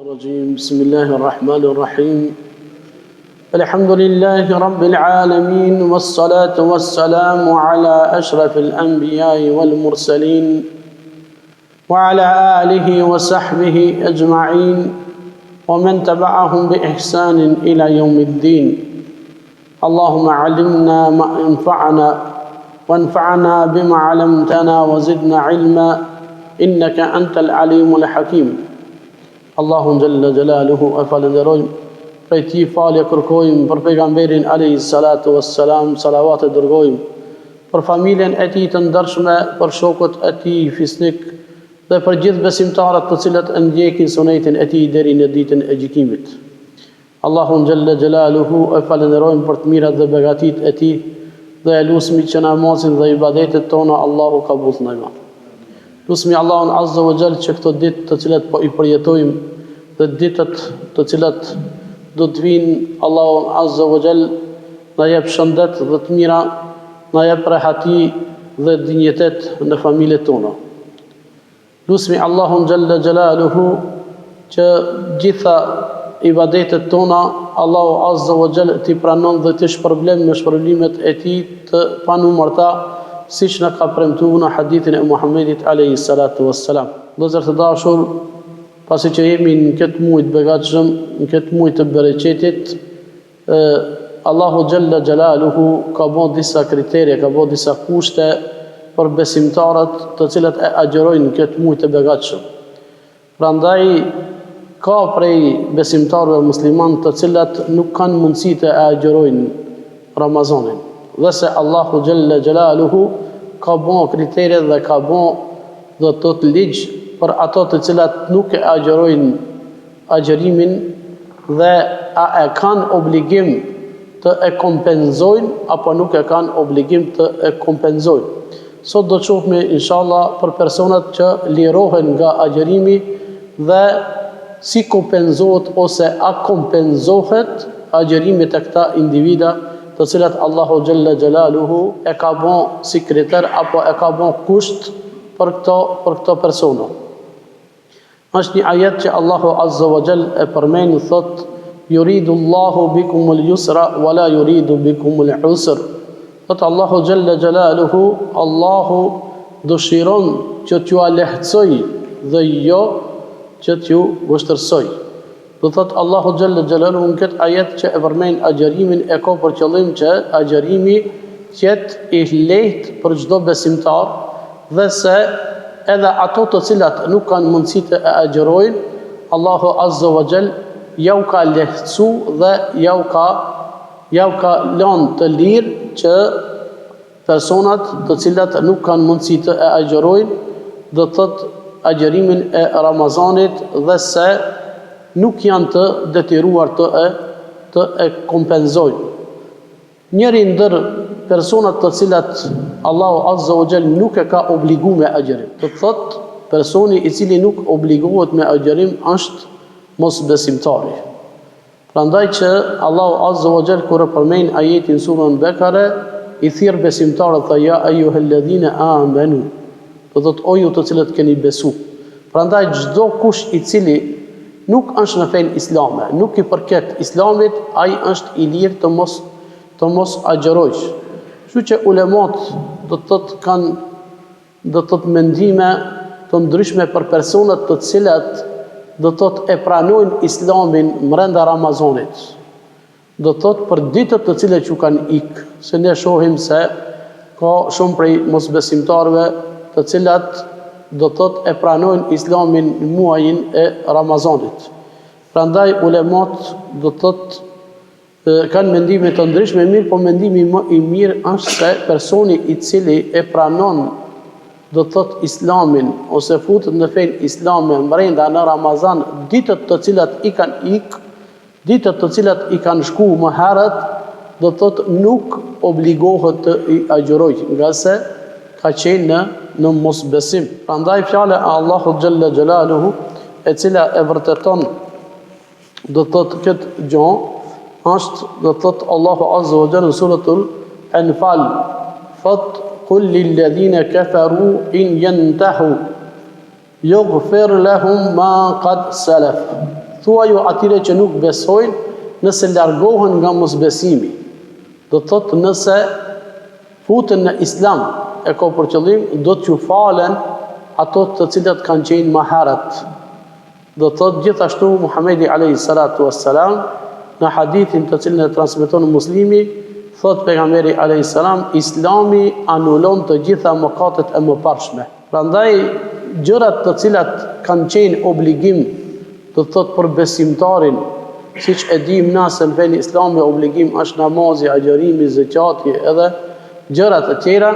الرجيم بسم الله الرحمن الرحيم الحمد لله رب العالمين والصلاة والسلام على أشرف الأنبياء والمرسلين وعلى آله وصحبه أجمعين ومن تبعهم بإحسان إلى يوم الدين اللهم علمنا ما ينفعنا وانفعنا بما علمتنا وزدنا علما إنك أنت العليم الحكيم Allahun Jalla Jalaluhu e falenderojmë, prej tij falje kërkojmë për pejgamberin alayhi salatu wassalam, salavat e dërgojmë për familjen e tij të ndershme, për shokët e tij fisnik dhe për gjithë besimtarët të cilët e ndjekin sunetin e tij deri në ditën e gjykimit. Allahun Jalla Jalaluhu e falenderojmë për të mirat dhe begatit e tij dhe e lutem që namazin dhe ibadetet tona Allahu qabul të na. Lusmi Allahun Azza wa Jall që këto ditë të cilat po i përjetojmë dhe ditët të cilat do të vinë, Allahun Azza wa Jall na jep shëndet dhe të mira, na jep rehati dhe dinjitet në familjet tona. Lusmi Allahun Jalla Jalaluhu që gjitha ibadetet tona Allahu Azza wa Jall t'i pranon dhe t'i shpërblen me shpërblimet e tij të panumërta, siç na ka premtuar në hadithin e Muhamedit alayhi salatu wassalam. Vëllezër të dashur, pasi që jemi në këtë muaj të begatshëm, në këtë muaj të bereqetit, Allahu Jalla Jalaluhu ka bërë disa kriterje, ka bërë disa kushte për besimtarët të cilët e agjërojnë në këtë muaj të begatshëm. Prandaj ka prej besimtarëve musliman të cilët nuk kanë mundësi të agjërojnë Ramazanin. Dhe se Allahu Jalla Jalaluhu ka bën kriterje dhe ka bën dhe të ligj për ato të cilat nuk e agjërojnë agjërimin dhe a e kanë obligim të e kompenzojnë apo nuk e kanë obligim të e kompenzojnë. Sot do të shohim inshallah për personat që lirohen nga agjërimi dhe si kompenzohet ose a kompenzohet agjërimi të këta individa të cilat Allahu Jalla Jalaluhu e ka bën si kriter apo e ka bën kusht për këto persona. Është një ajet që Allahu Azza wa Jall e përmend, thot: "Yuridu Allahu bikumul yusra wa la yuridu bikumul usr." Thot Allahu Jalla Jalaluhu, Allahu dëshiron që t'ju lehtësoj dhe jo që t'ju vështërsoj. Do thot Allahu Jalla Jalaluhu në këtë ajet që e përmend agjërimin e ka për qëllim që agjërimi qëtë i lehtë për çdo besimtar dhe se edhe ato të cilat nuk kanë mundësi të e agjërojnë, Allahu Azza wa Jall jau ka lehtësu dhe jau ka lënë të lirë që personat të cilat nuk kanë mundësi të e agjërojnë, do thot agjërimin e Ramazanit dhe se nuk janë të detyruar të e kompenzojnë. Njëri ndër personat të cilat Allahu Azza wa Jall nuk e ka obligu me agjërim. Të thot, personi i cili nuk obligohet me agjërim është mos besimtari. Prandaj që Allahu Azza wa Jall kur përmend ajetin surën Bekare, i thirr besimtarët tha ja ayyuhalladhina amanu. Do thot o ju të cilët keni besu. Prandaj çdo kush i cili nuk është në fen islame, nuk i përket islamit, ai është i lirë të mos agjërojsh. Kështu që ulemat do të thotë kanë do të thotë mendime të ndryshme për personat të cilat do të thotë e pranojnë islamin brenda Ramazanit. Do të thotë për ditët të cilat ju kanë ikë, se ne shohim se ka shumë prej mosbesimtarëve të cilat do të thotë e pranojnë islamin në muajin e Ramazanit. Prandaj ulemat do të thotë kanë mendime të ndryshme, mirë, po mendimi më i mirë është se personi i cili e pranon do të thotë islamin ose futet në fen islame brenda në Ramazan, ditët të cilat i kanë ikë, ditët të cilat i kanë shku më herët, do të thotë nuk obligohet të i agjërojë, nga se ka qenë në mosbesim. Prandaj fjala e Allahu Jalla Jalaluhu e cila e vërteton do të thotë këtë gjë është do të thotë Allahu Azza wa Jalla në suratul Anfal, thot qul lil ladhina kafaru in yantahu yughfir lahum ma qad salaf. thuaju atyre që nuk besojnë nëse largohen nga mosbesimi. Do të thotë nëse futen në islam, e ka për qëllim, do t'ju falen ato të cilat kanë qenë më herët. Do të thotë gjithashtu Muhamedi alayhi salatu wassalam në hadithin të cilin e transmeton Muslimi, thot pejgamberi alayhi salam, Islami anulon të gjitha mëkatet e mëparshme. Prandaj gjërat të cilat kanë qenë obligim, do të thotë për besimtarin, siç e dim na se në fen islami obligim është namazi, agjërimi, zakati edhe gjërat e tjera,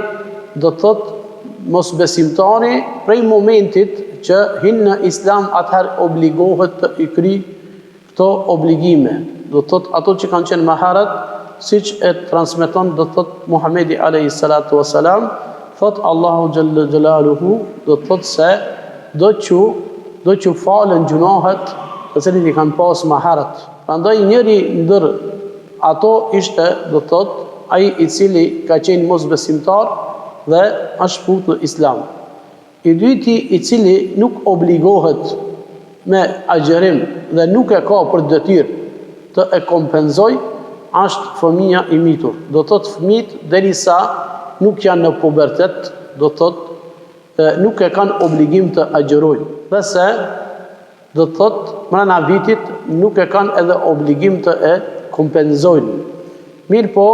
do të thotë mos besimtari prej momentit që hin në islam atëherë obligohet të i kry këto obligime. Do të thotë ato që kanë qenë më herët, siç e transmeton do të thotë Muhamedi alayhi salatu wasalam, thot Allahu xhalla xjalaluhu, do të thotë se do që falen gjunohet të cilit i kanë pas më herët. Prandaj njëri ndër ato ishte, do të thotë, ai i cili ka qenë mosbesimtar dhe është fut në islam. I dyti i cili nuk obligohet me agjërim dhe nuk e ka për detyrë të e kompenzoj, është fëmia i mitur. Do të thotë fëmijët derisa nuk janë në pubertet, do të thotë nuk e kanë obligim të agjërojnë. Dhe se do të thotë mrena vitit nuk e kanë edhe obligim të e kompenzojnë. Mirë po,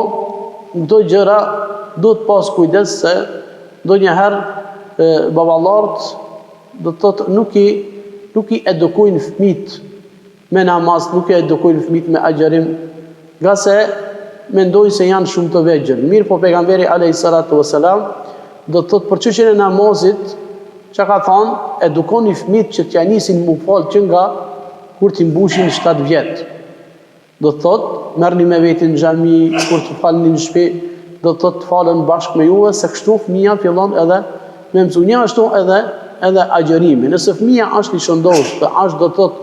këto gjëra duhet pas kujdes se ndonjëherë baballarët do të thotë nuk i edukojnë fëmijët me namaz, nuk i edukojnë fëmijët me agjërim, nga se mendojnë se janë shumë të vegjël. Mirë po pejgamberi alayhi salatu wasalam do të thotë për çështjen e namazit, çka ka thonë, edukoni fëmijët që t'ja nisin mu fal që nga kur t'i mbushin 7 vjet. Do të thotë merrni me veti në xhami kur të falni në shtëpi, do të thotë falen bashkë me juve, se kështu fëmia fillon edhe me mësu. Ashtu edhe agjërimi. Nëse fëmia është i shëndosh, është do të thotë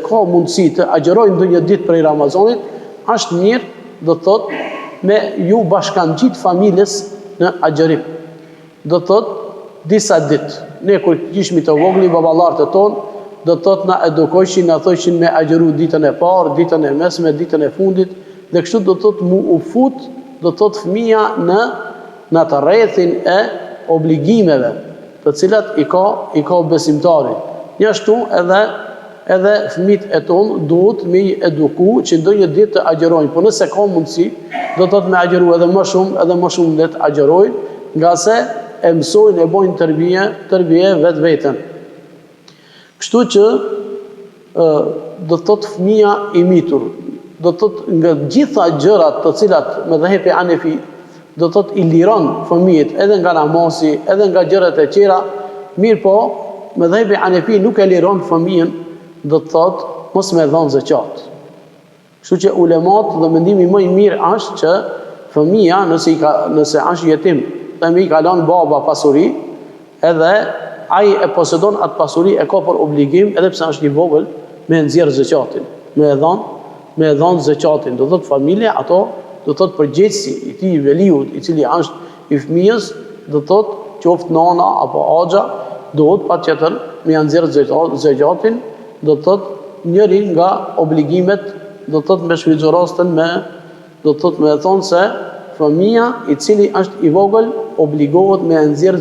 ka mundësi të agjërojë ndonjë ditë prej Ramazanit, është mirë, do të thotë, me ju bashkangjit familjes në agjërim. Do të thotë disa ditë. Ne kur ishmi të vogli, baballarët e tonë, do të thotë na edukojshin, na thoshin me agjëru ditën e parë, ditën e mesme, ditën e fundit, dhe kështu do të thotë mu u fut, do të thotë fëmia në të rrethin e obligimeve, të cilat i ka besimtari. Njështu edhe fëmijët e tonë duhet me i eduku që ndonjë ditë të agjërojnë, por nëse ka mundësi, do të thotë me agjëru edhe më shumë le të agjërojnë, nga se e mësojnë, e bojnë tërbije vetë vetën. Kështu që do të thotë fëmia i mitur, do të thotë nga gjitha gjërat të cilat me dhehepi Hanefi do të thotë i liron fëmijët edhe nga namazi, edhe nga gjërat e tjera, mirë po me dhehepi Hanefi nuk e liron fëmijën, do të thotë mos me dhënë zeqat. Kështu që ulemat dhe mendimi më i mirë është që fëmia nëse është jetim, dhe me i ka lënë baba pasuri, edhe ai e posedon atë pasuri, e ka për obligim, edhe pse është i vogël, me nxjerr zeqatin, me dhënë zeqatin. Do thotë familja, ato do thotë përgjegjësi i tij veliut, i cili është i fëmijës, do thotë qoftë nana apo axha, duhet patjetër me nxjerr zeqatin, do thotë njëri nga obligimet, do thotë me shfrytëzorostën do thotë me thonë se fëmia i cili është i vogël obligohet me nxjerr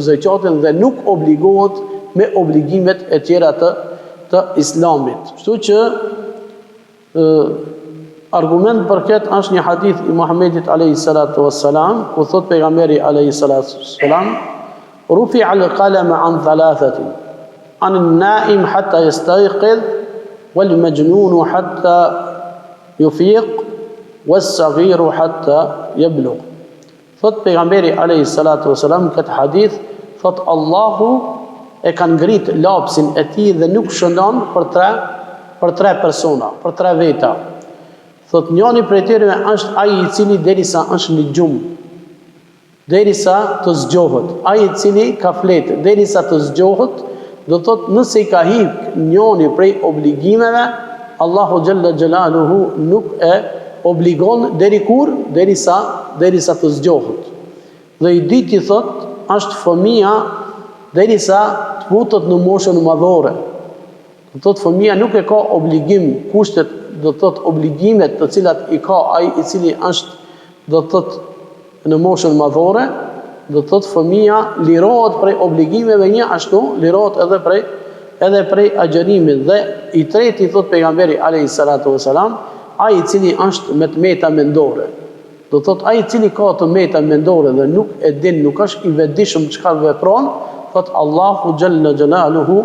zeqatin dhe nuk obligohet me obligimet e tjera të islamit. Kështu që argument për këtë është një hadith i Muhamedit alayhi salatu wassalam, ku thot pejgamberi alayhi salatu wassalam, rufi'a al-qalam an thalathatin, an an-na'im hatta yastayqidh, wal majnun hatta yufiq, was-saghiru hatta yablugh. Thot pejgamberi alayhi salatu wasalam këtë hadith, thot Allahu e ka ngrit lapsin e tij dhe nuk shënon për tre persona, për 3 veta. Thot njëri prej tyre është ai i cili derisa është në gjumë, derisa të zgjohet, ai i cili ka fletë, derisa të zgjohet, do thot nëse i ka hip njëri prej obligimeve, Allahu xhalla xjalaluhu nuk e obligon deri kur? Derisa të zgjohet. Dhe i dyti thot, është fëmia derisa të futet në moshën madhore. Do të thotë fëmia nuk e ka obligim, kushtet, do të thotë obligimet të cilat i ka ai i cili është, do të thotë në moshën madhore, do të thotë fëmia lirohet prej obligimeve, një ashtu lirohet edhe prej agjerimit. Dhe i treti, thot pejgamberi alayhi salatu wasalam, ai i cili është me të meta mendore. Do të thotë ai i cili ka të meta mendore dhe nuk e din, nuk është i vetëdijshëm çka vepron, thot Allahu xhalla xjalaluhu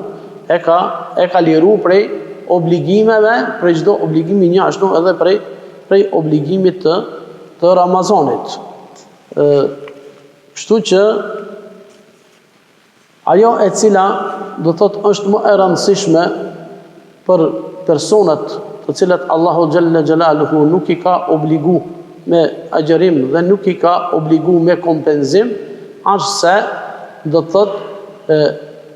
e ka liru prej obligimeve, prej çdo obligimi, një ashtu edhe prej obligimit të Ramazanit. Kështu që ajo e cila do thotë është më e rëndësishme për personat të cilat Allahu xhalla xjalaluhu nuk i ka obligu me agjerim dhe nuk i ka obligu me kompenzim, është se do thotë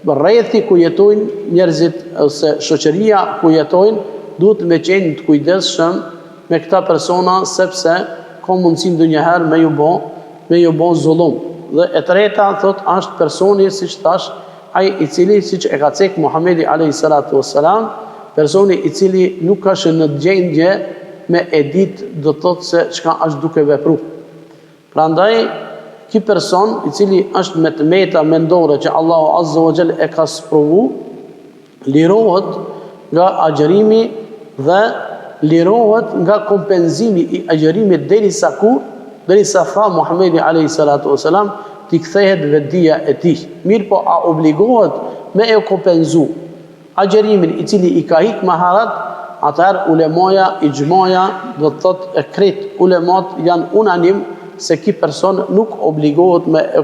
rrethi ku jetojnë njerëzit ose shoqëria ku jetojnë duhet me qenë të kujdesshëm me këta persona, sepse ka mundësi ndonjëherë me ju bë zullum. Dhe e treta thot është personi, siç thash, ai i cili siç e ka thënë Muhamedi alayhi salatu wassalam, personi i cili nuk është në gjendje me e ditë, do thotë se çka është duke vepruar. Prandaj ky person i cili është me të meta mendore që Allahu azza wa jall e ka sprovu, lirohet nga agjerimi dhe lirohet nga kompenzimi i agjerimit derisa tha Muhamedi alayhi salatu wasalam, t'i kthehet vetdia e tij. Mirë po, a obligohet me e kompenzu agjerimin i cili i ka hik maharat? Atëherë ulemoja, ixhmoja, do të thotë e krejt ulemat janë unanim se ky person nuk obligohet me e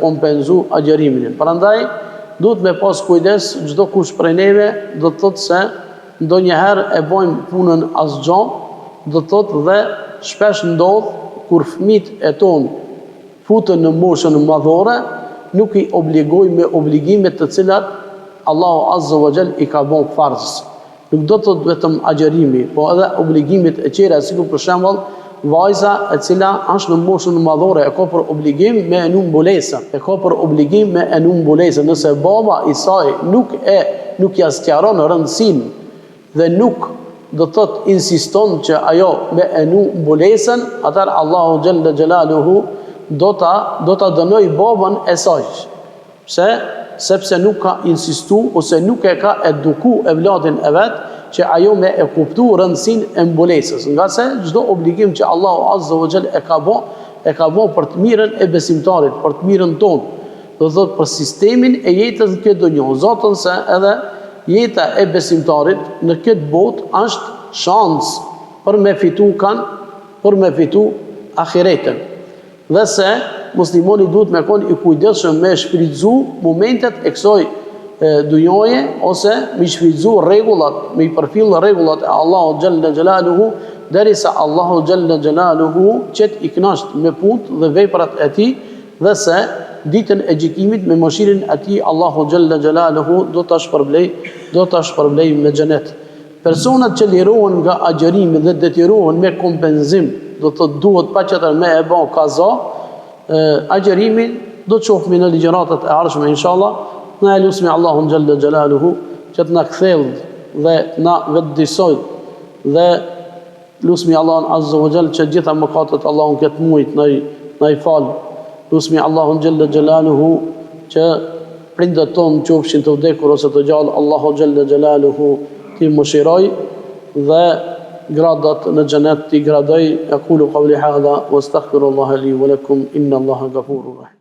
kompenzu agjerimin. Prandaj duhet me pas kujdes çdo kush prej neve, do të thotë se ndonjëherë e bojmë punën asgjë, do të thotë dhe shpesh ndodh kur fëmijët e ton futen në moshën madhore, nuk i obligojmë me obligime të cilat Allahu azza wa jall i ka bën farz. Nuk do të thotë vetëm agjerimi, po edhe obligimit e tjera, sikur për shembull vajza e cila është në moshën madhore e ka për obligim me enu mbulesa, nëse baba i saj nuk ja sqaron rëndësinë dhe nuk do të thotë insiston që ajo me enu mbulesën, atëherë Allahu xhalla xjalaluhu do ta dënoj babën e saj. Pse? Sepse nuk ka insistu ose nuk e ka eduku evladin e vet që ajo me e kuptu rëndësinë e mbulesës. Nga se çdo obligim që Allahu azza wa jall e ka bë për të mirën e besimtarit, për të mirën tonë, do thotë për sistemin e jetës në këtë botë. Zotën se edhe jeta e besimtarit në këtë botë është shans për me fitu ahiretën. Dhe se muslimoni duhet me qenë i kujdesshëm me shfrytzu momentet e kësaj dunjoje, ose me shfrytzu rregullat, me përfill rregullat e Allahu xhalla xjalaluhu, derisa Allahu xhalla xjalaluhu qet i kënaqet me punë dhe veprat e tij, dhe se ditën e gjykimit me mëshirën e tij Allahu xhalla xjalaluhu do ta shpërblej me xhenet. Personat që lirohen nga agjerimi dhe detyrohen me kompenzim, do të duhet patjetër me e bë kaza agjerimin, do të shohim në ligjëratat e ardhshme inshallah. Na elusmi Allahun xhalla xjalaluhu që të na kthejë dhe na vetëdijsoj, dhe lusmi Allahun azza wa jall që gjitha mëkatet Allahun këtë muaj na i fal. Lusmi Allahun xhalla xjalaluhu që prindët tonë qofshin të vdekur ose të gjallë, Allahu xhalla xjalaluhu ti mëshiroj dhe gradat në xhenet ti gradoj. Aqulu qawli hadha wastaghfirullaha li wa lakum, inna Allaha ghafurur rahim.